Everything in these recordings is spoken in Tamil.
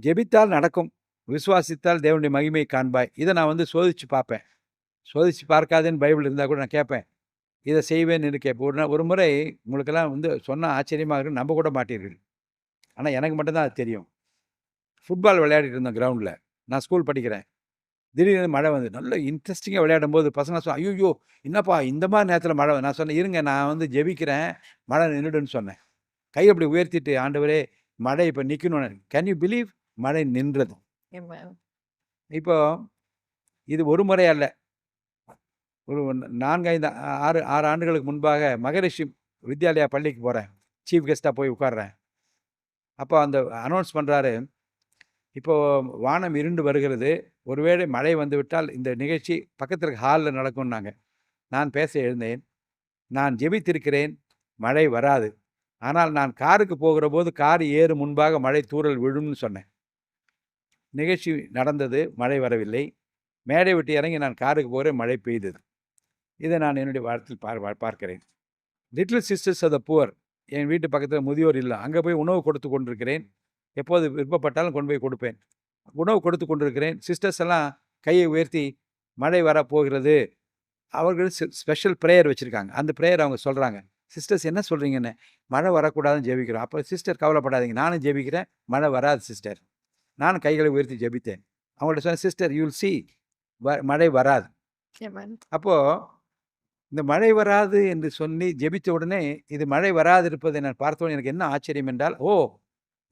ஜெபித்தால் நடக்கும். விசுவாசித்தால் தேவனுடைய மகிமையை காண்பாய். இத நான் வந்து சோதிச்சு பார்ப்பேன். சோதிச்சு பார்க்காதேன்னு பைபிள் இருந்தா கூட நான் கேட்பேன். இத செய்வேன்னு கேட்பேன். ஒரு முறை உங்களுக்கெல்லாம் வந்து சொன்னா ஆச்சரியமா இருக்கும். நம்ப கூட மாட்டீர்கள். ஆனா எனக்கு மட்டும் தான் அது தெரியும். ஃபுட்பால் விளையாடிட்டு இருந்தோம் கிரவுண்ட்ல. நான் ஸ்கூல் படிக்கிறேன். திடீர்னு மழை வந்து நல்ல இன்ட்ரெஸ்டிங்கா விளையாடும்போது பசங்க "ஐய்யய்யோ! என்னப்பா இந்த மாரி நேரத்தில மழை" நான் சொன்னேன், "இருங்க நான் வந்து ஜெபிக்கிறேன். மழை நின்னுடும்ன்னு" சொன்னேன். கைய அப்படி உயர்த்திட்டு, "ஆண்டவரே மழை இப்ப நிக்கணும்னு." Can you believe? மழை நின்றது. ஆமென். இப்போ இது ஒரு முறை அல்ல. ஒரு 4, 5, 6 ஆண்டுகளுக்கு முன்பாக மகரிஷி வித்யாலயா பள்ளிக்கு போறேன். சீஃப் கெஸ்ட்டா போய் உட்கார்றேன். அப்போ அந்த அனௌன்ஸ் பண்றாரு, "இப்போ வானம் இருண்டு வருகிறது. ஒருவேளை மழை வந்துவிட்டால் இந்த நிகழ்ச்சி பக்கத்துல இருக்க ஹால்ல நடக்கும்னாங்க." நான் பேச எழுந்தேன். "நான் ஜெபித்திருக்கிறேன். மழை வராது. ஆனால் நான் காருக்கு போகிறபோது கார் ஏறும் முன்பாக மழை தூறல் விழும்னு சொன்னேன்." நிகழ்ச்சி நடந்தது. மழை வரவில்லை. மேடை விட்டு இறங்கி நான் காருக்கு போகிறேன். மழை பெய்தது. இதை நான் என்னுடைய வாழ்க்கையில் பார்க்கிறேன். Little sisters of the poor. என் வீட்டு பக்கத்தில் முதியோர் இல்லம். அங்கே போய் உணவு கொடுத்து கொண்டிருக்கிறேன். எப்போது விருப்பப்பட்டாலும் கொண்டு போய் கொடுப்பேன். உணவு கொடுத்து கொண்டிருக்கிறேன். சிஸ்டர்ஸ் எல்லாம் கையை உயர்த்தி மழை வரப்போகிறது. அவர்கள் ஸ்பெஷல் ப்ரேயர் வச்சுருக்காங்க. அந்த ப்ரேயர் அவங்க சொல்கிறாங்க. சிஸ்டர்ஸ் என்ன சொல்கிறீங்கன்னு? மழை வரக்கூடாதுன்னு ஜெபிக்கிறோம். அப்போ சிஸ்டர் கவலைப்படாதீங்க. நானும் ஜெபிக்கிறேன். மழை வராது சிஸ்டர். நானும் கைகளை உயர்த்தி ஜெபித்தேன். அவங்கள்ட்ட சொன்னேன், சிஸ்டர் யூ வில் சீ மழை வராது. ஆமென். அப்போ இந்த மழை வராது என்று சொல்லி ஜெபித்த உடனே இது மழை வராதிருப்பதை நான் பார்த்தவுடனே எனக்கு என்ன ஆச்சரியம் என்றால்,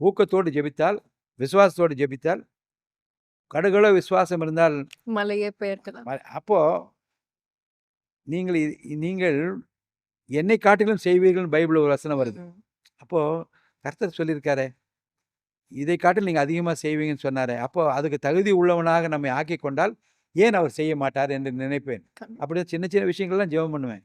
ஊக்கத்தோடு ஜெபித்தால், விசுவாசத்தோடு ஜெபித்தால், கடுகளவு விசுவாசம் இருந்தால் மலையே பெயர்க்கலாம். அப்போ நீங்கள் என்னை காட்டிலும் செய்வீர்கள்னு பைபிள்ல ஒரு வசனம் வருது. ம். அப்போ கர்த்தர் சொல்லியிருக்காரே, இதை காட்டிலும் நீங்க அதிகமா செய்வீங்கன்னு சொன்னாரே. அப்போ அதுக்கு தகுதி உள்ளவனாக நம்மை ஆக்கிக் கொண்டால், ஏன் அவர் செய்ய மாட்டார் என்று நினைப்பேன். அப்படியே சின்ன சின்ன விஷயங்கள்லாம் ஜெபம் பண்ணுவேன்.